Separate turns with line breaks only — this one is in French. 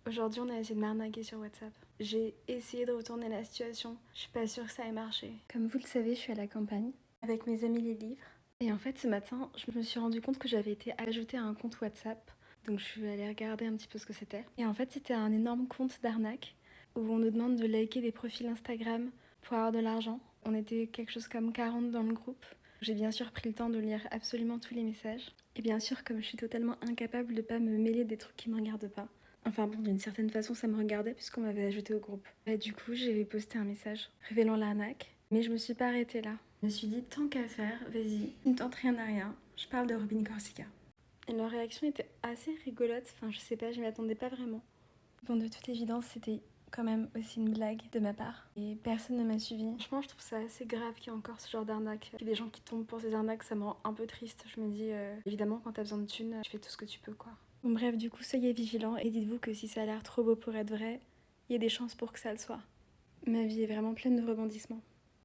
Aujourd'hui, on a essayé de m'arnaquer sur WhatsApp. J'ai essayé de retourner la situation. Je suis pas sûre que ça ait marché. Comme vous le savez, je suis à la campagne avec mes amis les livres. Et en fait, ce matin, je me suis rendu compte que j'avais été ajoutée à un compte WhatsApp. Donc je suis allée regarder un petit peu ce que c'était. Et en fait, c'était un énorme compte d'arnaque où on nous demande de liker des profils Instagram pour avoir de l'argent. On était quelque chose comme 40 dans le groupe. J'ai bien sûr pris le temps de lire absolument tous les messages. Et bien sûr, comme je suis totalement incapable de pas me mêler des trucs qui me regardent pas. Enfin bon, d'une certaine façon, ça me regardait puisqu'on m'avait ajouté au groupe. Et du coup, j'ai posté un message révélant l'arnaque. Mais je me suis pas arrêtée là. Je me suis dit, tant qu'à faire, vas-y, ne tente rien à rien. Je parle de Robin Corsica. Et leur réaction était assez rigolote. Enfin, je sais pas, je m'y attendais pas vraiment. Bon, de toute évidence, c'était quand même aussi une blague de ma part. Et personne ne m'a suivi. Franchement, je trouve ça assez grave qu'il y ait encore ce genre d'arnaque. Qu'il y ait des gens qui tombent pour ces arnaques, ça me rend un peu triste. Je me dis, évidemment, quand t'as besoin de thunes, tu fais tout ce que tu peux, quoi. Bon, bref, du coup, soyez vigilants et dites-vous que si ça a l'air trop beau pour être vrai, il y a des chances pour que ça le soit. Ma vie est vraiment pleine de rebondissements.